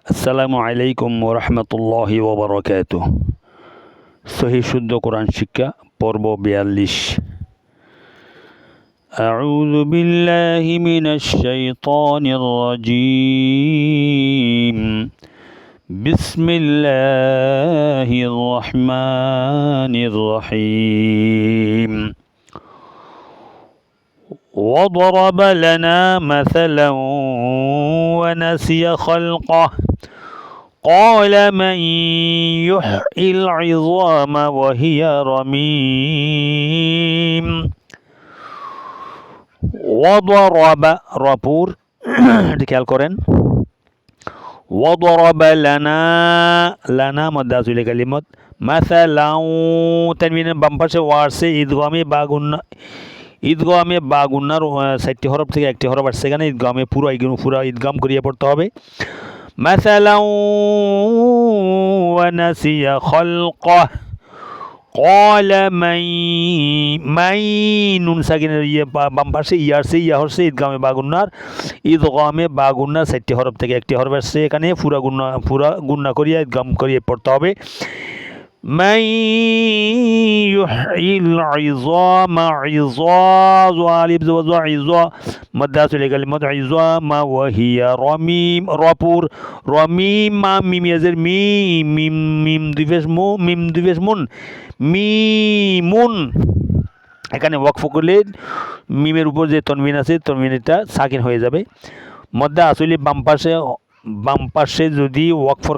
আসসালামু আলাইকুম ওরহমতুল্লাহি ওবরাকাতুহ। সহি শুদ্ধ কোরআন শিক্ষা পর্ব ৪২। আউযু বিল্লাহি মিনাশ শাইতানির রাজীম। বিসমিল্লাহির রহমানির রহিম। وضرب لنا مثلا ونسي خلقه قال من يحيي العظام وهي رميم وضرب রপুর খেয়াল করেন। وضرب لنا লানা মধ্যে আসলে কালিমত মাসালাউ তানবিনের বাম পাশে ওয়ার্সে ঈদগামে বা গুন্নার 4টি হরফ থেকে একটি হরফ আসছে, সেখানে ঈদগামে পুরো ঈদগাম করিয়ে পড়তে হবে। মাসালাউ ওয়া নাসিয়া খালকাহ ক্বালা মাই নুন সাকিনের বাম পাশে ইয়া হচ্ছে ঈদগামে বা গুন্নার 4টি হরফ থেকে একটি হরফ আসছে, এখানে পুরা গুন্না করিয়ে ঈদগাম করিয়ে পড়তে হবে। من يحيي العظام عظاظ আলিফ জবর ইযা মাদ্দাসুল কালিমাত ইযামা ওয়া হিয়া রমিম রপুর রমিম মা মিম ইয়াজের মিম মিম দুইফেস মুন মিমুন। এখানে ওয়াকফ করলে মিমের উপর যে তনবিন আছে তনবিনটা সাকিন হয়ে যাবে। মধ্যে আসলে বাম পাশে যদি ওয়াকফর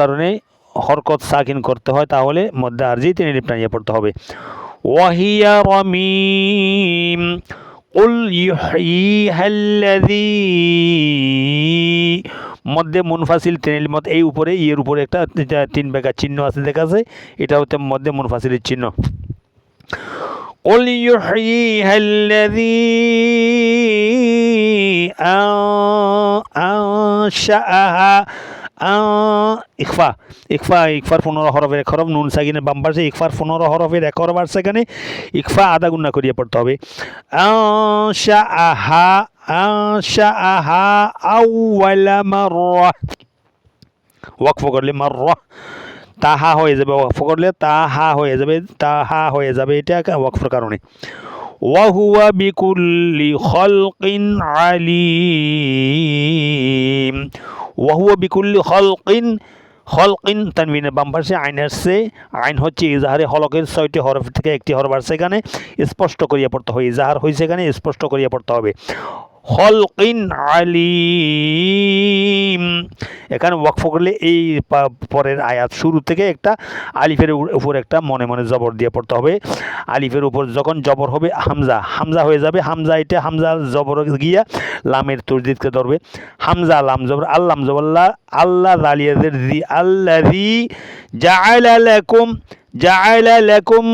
কারণে হরকত সাকিন করতে হয়, তাহলে মধ্যে আরজি তিনি লিপ টানিয়ে পড়তে হবে। ওয়াহিয়া রমিম কুল ইউহয়িহাল্লাযী মধ্যে মুনফাসিল তেনিল মত এই উপরে ইয়ের উপরে একটা 3 বেগা চিহ্ন আছে, দেখা আছে, এটা হচ্ছে মধ্যে মুনফাসিলের চিহ্ন। কুল ইউহয়িহাল্লাযী আনশাআহা ইকফার 15 হরফের 1 হরফ, নুন সাকিনের বাম পাশে ইকফার 15 হরফের 1 হরফ আর সেখানে ইকফা আদা গুন্না করিয়ে পড়তে হবে। আনশাআহা আউওয়ালা মাররা ওয়াকফ করলে মাররা তাহা হয়ে যাবে, ওয়াকফ করলে তাহা হয়ে যাবে, এটা ওয়াকফের কারণে। ওয়াহুয়া বিকুল্লি খালকিন আলিম ওয়াহুয়া বিকুল্লি খালকিন তানবিনের বাম পাশে আইন আসছে, আইন হচ্ছে ইজাহারে হলকের 6টি হরফ থেকে একটি হরফ আর সেখানে স্পষ্ট করিয়ে পড়তে হবে। ইজাহার হয়েছে এখানে স্পষ্ট করিয়ে পড়তে হবে। খালকিন আলিম এখানে ওয়াকফ করলে এই পরের আয়াত শুরু থেকে একটা আলিফের উপর একটা মনে মনে জবর দিয়ে পড়তে হবে। আলিফের উপর যখন জবর হবে হামজা হয়ে যাবে, হামজা জবর গিয়া লামের তসদিদকে ধরবে। হামজা লাম জবর আল্লাম জবল্লা আল্লাহ জালিয়াদের জি আল্লাযী জাআলা লাকুম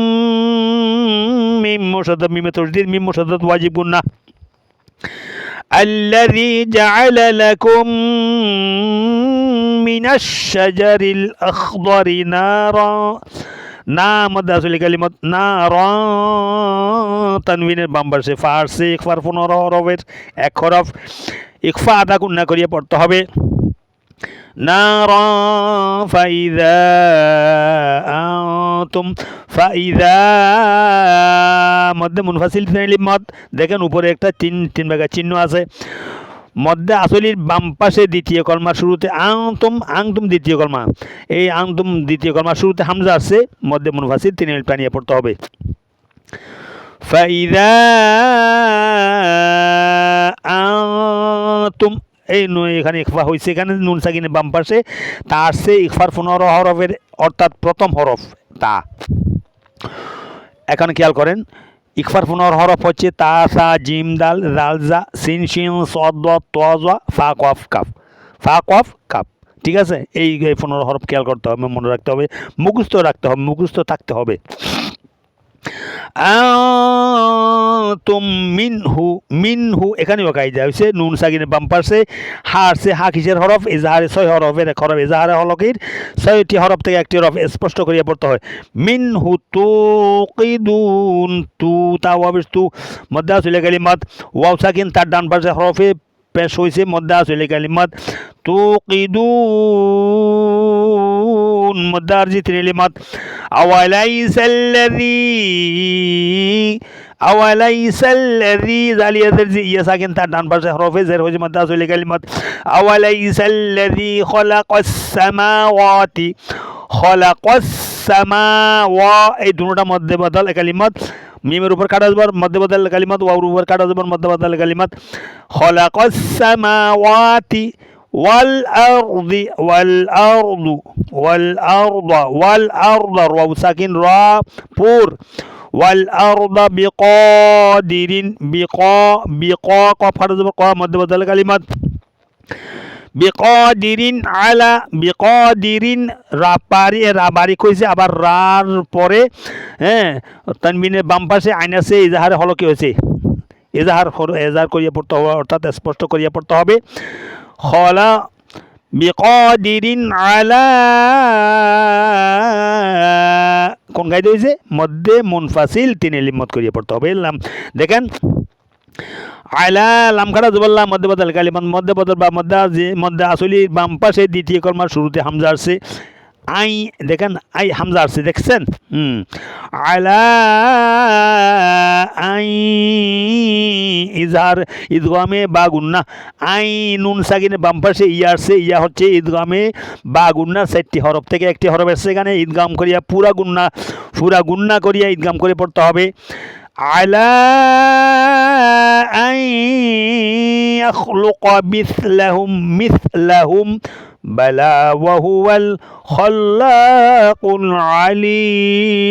মিম মুশাদ্দাদ মিমে তসদিদ মিম মুশাদ্দাদ ওয়াজিব গুন্নাহ। الذي جعل لكم من الشجر الأخضر نارا মধ্যে আসলে কালিমত নারা তানবিনের বাম পাশে ফারসে ইকফার 15 হরফের 1 হরফ, ইকফা আদা গুন্না করিয়ে পড়তে হবে। নারা ফাইযা মধ্যে মুনফাসিল মদ দেখেন উপরে একটা 3 বেগা চিহ্ন আছে। মধ্যে আসলির বাম পাশে দ্বিতীয় কলমার শুরুতে আংতুম দ্বিতীয় কলমা, এই আংতুম দ্বিতীয় কলমার শুরুতে হামজা আছে, মধ্যে মুনফাসিল 3 লিপ টানিয়ে পড়তে হবে। ফাইযা আনতুম এই এখানে ইকফা হয়েছে, এখানে নুন সাকিনের বাম পাশে তা আসছে ইকফার 15 হরফের অর্থাৎ প্রথম হরফ তা। এখন খেয়াল করেন ইকফার 15 হরফ হচ্ছে তা সা জিম দাল জাল জা সিন শিন সদ দত ত জ ফা কফ কাফ। ঠিক আছে, এই 15 হরফ খেয়াল করতে হবে, মনে রাখতে হবে, মুখস্থ থাকতে হবে। তুম মিনহু এখানে কায়দা হয়েছে নুন সাকিনের বাম পাশে হা কিসের হরফ ইজাহারে 6 হরফের 1 হরফ, ইজাহারে হলকের 6টি হরফ থেকে একটি হরফ স্পষ্ট করিয়া পড়তে হয়। মিনহু তুকিদুন তু তা ওয়াবিস তু মধ্যে আসলে কালিমাত ওয়াও সাকিন তার ডান পাশে হরফে পেশ হয়েছে মধ্যে আসলে কালিমাত তুকিদুন মধ্যে আরজি তিনলিমাত আওয়ালাইসাল্লাযী জালিয়াতের যে ইয়া সাকিন তার ডান পাশে হরফে জের হয়েছে মধ্যে আসলে কালিমাত আওয়ালাইসাল্লাযী খালাকাস সামাওয়াতি খালাকাস সামাওয়া এই দুটোটা মধ্যে বদল কালিমাত মিমের উপর কাটা জবর মধ্যে বদল কালিমাত ওয়াওর উপর কাটা জবর মধ্যে বদল কালিমাত খালাকাস সামাওয়াতি ওয়াল আরদি ওয়াল আরদ ওয়াও সাকিন রা পুর ওয়াল আরদ বিকাদিরিন বিকা কফ কাটা জবর ক মধ্যে বদল কালিমাত বিকাদিরিন আলা বিকাদিরিন রাবারি কইছে আবার রার পরে হ্যাঁ তানবিনের বাম পাশে আইন আছে ইজাহারে হলো কি হয়েছে এজাহার করিয়া পড়তে হবে অর্থাৎ স্পষ্ট করিয়া পড়তে হবে খলা বিকাদিরিন আলা কোন গাইতে হয়েছে মধ্যে মুনফাসিল তিন লিমত করিয়া পড়তে হবে দেখেন আলা লামখাড়া জবল্লা মধ্যে বদল কালিমাত মধ্যে বদল বা মধ্যে আসলি বাম পাশে দ্বিতীয় কলমার শুরুতে হামজা আসছে আই দেখেন আই হামজা আসছে দেখছেন আলা আই ইজহার ঈদগামে বা গুন্না আই নুন সাকিনের বাম পাশে ইয়া আসছে ইয়া হচ্ছে ঈদগামে বা গুন্না 4টি হরফ থেকে একটি হরফ আসছে এখানে ঈদগাম করিয়া পুরা গুন্না করিয়া ঈদগাম করে পড়তে হবে على أن يخلق مثلهم بلى وهو الخلاق العليم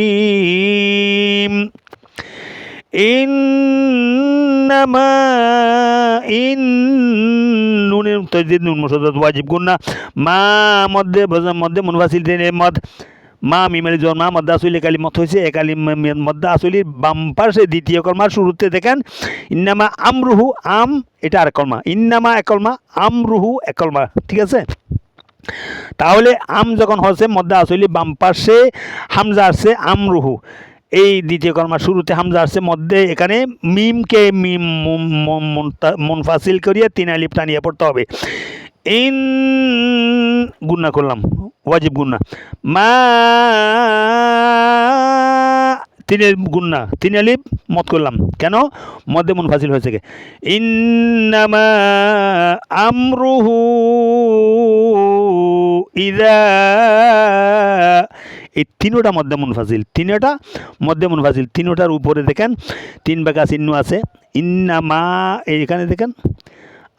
إنما إن نون تجديد نون مشدد واجب قلنا ما مد منفصل مد মা মিমের জন্ম মধ্যে আসলি কালিমত হয়েছে এ কালিমের মধ্যে আসলি বাম পাশে দ্বিতীয় কলমার শুরুতে দেখেন ইন্নামা আমরুহু আম এটা আর কলমা ইন্নামা এক কলমা আমরুহু এক কলমা ঠিক আছে তাহলে আম যখন হচ্ছে মধ্যে আসলি বাম পাশে হামজা আসছে আমরুহু এই দ্বিতীয় কলমার শুরুতে হামজা আসছে মধ্যে এখানে মিমকে মিম মুনফাসিল করিয়ে তিন আলিফ টানিয়ে পড়তে হবে ইন গুন্না করলাম ওয়াজিব গুন্না মা তিনের গুন্না তিন আলিফ মত করলাম কেন মধ্যে মুনফাসিল হয়েছে কে ইন্নামা আমরুহু ইযা এই তিনোটা মধ্যে মুনফাসিল তিনোটার উপরে দেখেন 3 বাঁকা চিহ্ন আছে ইন্নামা এইখানে দেখেন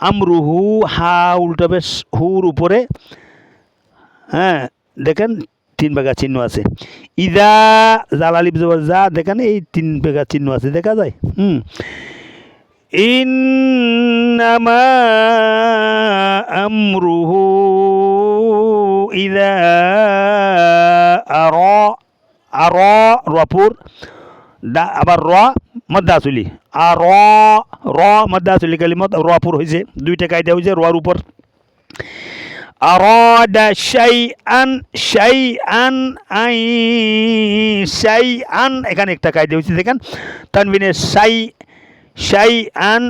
আমরুহু হা উল্টাবে হুর উপরে হ্যাঁ দেখেন 3 বাঁকা চিহ্ন আছে ইদা জালালিব জবর যা দেখেন এই 3 বাঁকা চিহ্ন আছে দেখা যায় ইন্নামা আমরুহু ইদা আরা রাপুর আবার র মদ্দাসুলি আর র মদ্দাসুলি কালিমত রপুর হয়েছে দুইটা কায়দা হয়েছে রর উপর আরাদা শাইআন এখানে একটা কায়দা হয়েছে দেখেন তানবিনের শাইআন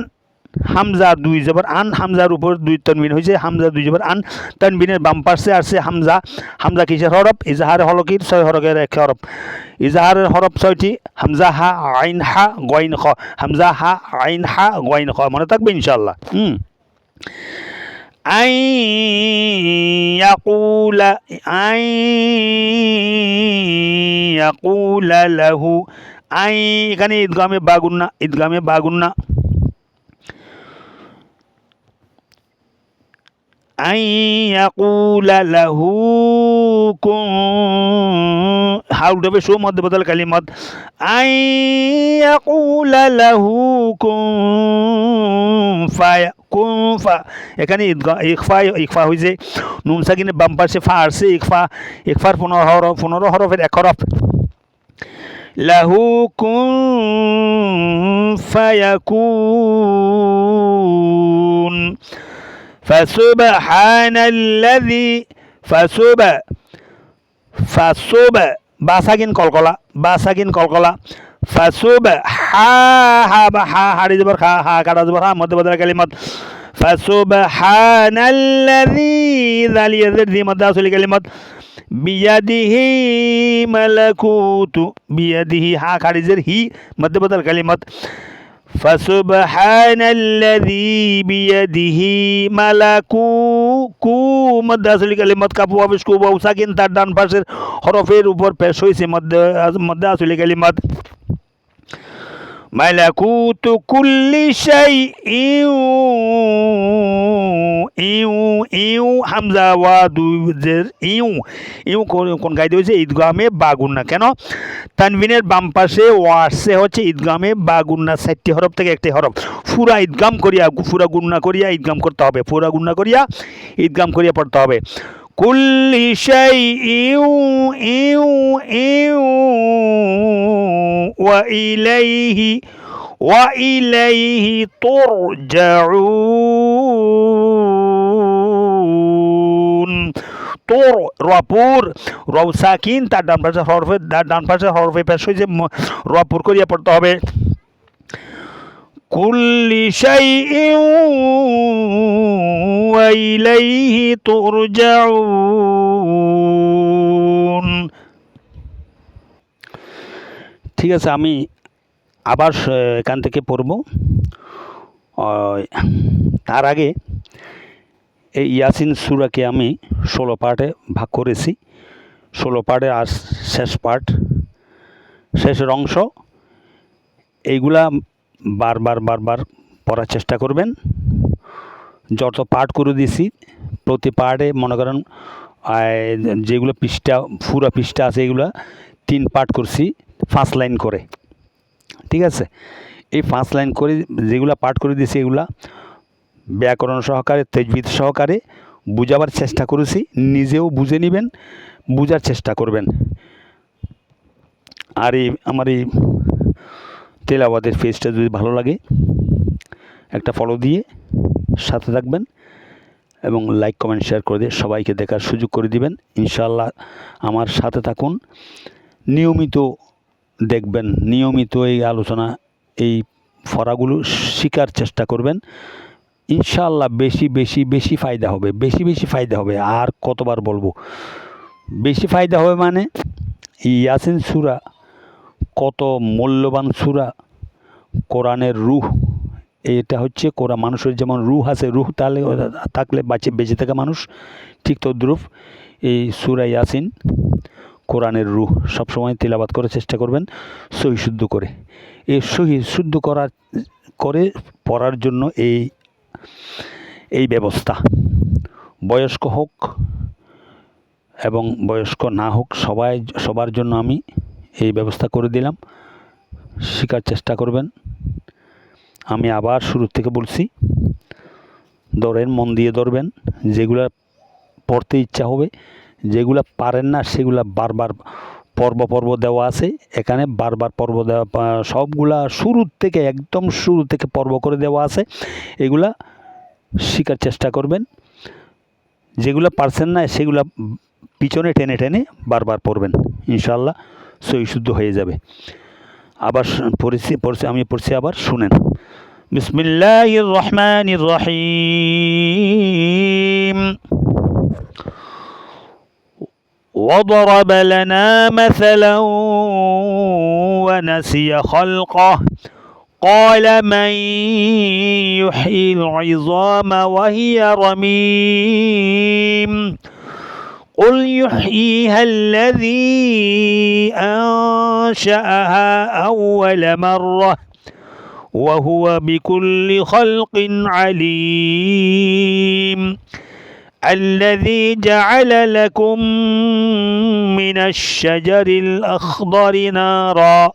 হামজা 2 জবর আন হামজার উপর 2 তানবিন হয়েছে হামজা 2 জবর আন তানবিনের বাম পাশে আসছে হামজা কিসের হরফ ইজহার হলকির 6 হরফের এক হরফ ইজহারের হরফ 6টি হামজা হা আইন হা গইন খ হামজা হা আইন হা গইন খ মনে থাকবে ইনশাআল্লাহ আই ইয়াকুলা লাহু আই এখানে ঈদগামে বাগুন্না أن يقول له كن حاول دبي شو مد بدل كلمات أن يقول له كن এখানে ইকফা হয়েছে নুন সাকিনে বাম পাশে ফা আসছে ইকফার 15 হরফের এক হরফ লাহু কুন ফায়াকুন فسبحان الذي فسب বাসাকিন কলকলা فسب হা হাড়ি জবর হা কাটা জবর হা মধ্যে বদল কালিমাত ফাসুবহানাল্লাযী যালিয়াযের জি মাদ্দা আসলি কালিমাত বিয়াদিহি মালাকুতু বিয়াদিহি হা খারিজের হি মধ্যে বদল কালিমাত ফাসুবহানাল্লাযী বিয়াদিহি মালাকু কু মধ্যে আসলি কালিমাত কাফু ওয়াবিশ কু ওয়াও সাকিন তার ডান পাশের হরফের উপর পেশ হয়েছে মধ্যে আসলি কালিমাত মালাকুতু কুল্লি শাইইন ইউ ইউ হামজা ওয়া দুজের ইউ ইউ কোন গাইতে হয়েছে ঈদগামে বাগুন্না কেন তানবিনের বাম পাশে ওয়াসে হচ্ছে ঈদগামে বাগুন্না 4টি হরফ থেকে একটি হরফ পুরা ঈদগাম করিয়া পুরা গুন্না করিয়া ঈদগাম করতে হবে পুরা গুন্না করিয়া ঈদগাম করিয়া পড়তে হবে কুল্লি শাইইন ইউ ইউ وإليه ترجعون তোর রপুর রও সাকিন তার ডান পাশে হরফে পেশ হয়েছে রপুর করিয়া পড়তে হবে কুল্লি শাইইন ওয়া ইলাইহি তুরজাউন। ঠিক আছে, আমি আবার এখান থেকে পড়ব। তার আগে এই ইয়াসিন সূরাকে আমি 16 পার্টে ভাগ করেছি। 16 পার্টের আর শেষ পার্ট, শেষের অংশ, এইগুলা বারবার পড়ার চেষ্টা করবেন। যত পার্ট করে দিয়েছি প্রতি পার্টে মনে করেন যেগুলো পৃষ্ঠা পুরা পৃষ্ঠা আছে এগুলো 3 পার্ট করছি 5 লাইন করে। ঠিক আছে, এই 5 লাইন করে যেগুলো পাঠ করে দিয়েছি এগুলা ব্যাকরণ সহকারে তাজবিদ সহকারে বুঝাবার চেষ্টা করেছি। নিজেও বুঝে নেবেন, বুঝার চেষ্টা করবেন। আর এই আমার এই তেলাওয়াতের পেজটা যদি ভালো লাগে একটা ফলো দিয়ে সাথে থাকবেন এবং লাইক কমেন্ট শেয়ার করে দিয়ে সবাইকে দেখার সুযোগ করে দিবেন। ইনশাআল্লাহ আমার সাথে থাকুন, নিয়মিত দেখবেন, নিয়মিত এই আলোচনা এই ফরাগুলো শেখার চেষ্টা করবেন। ইনশাআল্লাহ বেশি ফায়দা হবে, বেশি ফায়দা হবে। আর কতবার বলবো, বেশি ফায়দা হবে মানে ইয়াসিন সূরা কত মূল্যবান সূরা, কোরআনের রূহ। এটা হচ্ছে কোরআন, মানুষের যেমন রূহ আছে, রূহ তাহলে থাকলে বেঁচে থাকা মানুষ, ঠিক তদ্রূপ এই সূরা ইয়াসিন কোরআনের রূহ। সবসময় তিলাওয়াত করার চেষ্টা করবেন সহি শুদ্ধ করে। এই সহি শুদ্ধ করে পড়ার জন্য এই ব্যবস্থা, বয়স্ক হোক এবং বয়স্ক না হোক সবার জন্য আমি এই ব্যবস্থা করে দিলাম। শেখার চেষ্টা করবেন। আমি আবার শুরু থেকে বলছি, ধরেন, মন দিয়ে ধরবেন। যেগুলা পড়তে ইচ্ছা হবে, যেগুলা পারেন না সেগুলা বারবার পর্ব দেওয়া আছে এখানে, বারবার পর্ব দেওয়া, সবগুলা একদম শুরু থেকে পর্ব করে দেওয়া আছে। এগুলা শেখার চেষ্টা করবেন। যেগুলা পারছেন না সেগুলা পিছনে টেনে বারবার পড়বেন, ইনশাআল্লাহ সহি শুদ্ধ হয়ে যাবে। আবার আমি পড়ছি, আবার শুনেন। বিসমিল্লাহির রহমানির রহিম। وضرب لنا مثلا ونسي خلقه قال من يحيي العظام وهي رميم قل يحييها الذي أنشأها أول مرة وهو بكل خلق عليم الذي جعل لكم من الشجر الأخضر نارا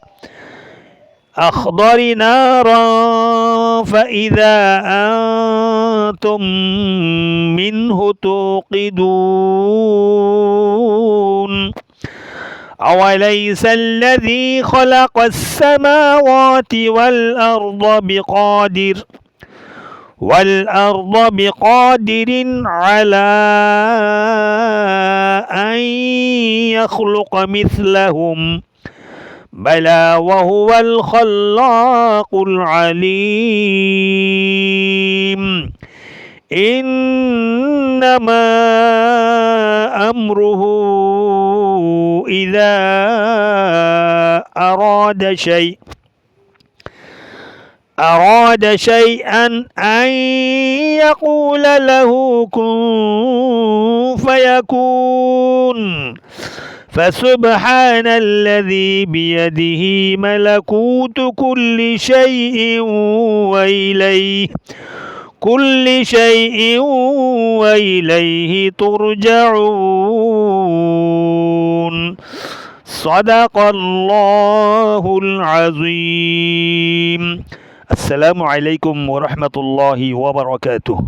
فإذا أنتم منه توقدون أوليس الذي خلق السماوات والأرض بقادر على أن يخلق مثلهم بلى وهو الخلاق العليم إنما أمره إذا أراد شيئا أن يقول له كن فيكون فسبحان الذي بيده ملكوت كل شيء وإليه ترجعون صدق الله العظيم. السلام عليكم ورحمة الله وبركاته.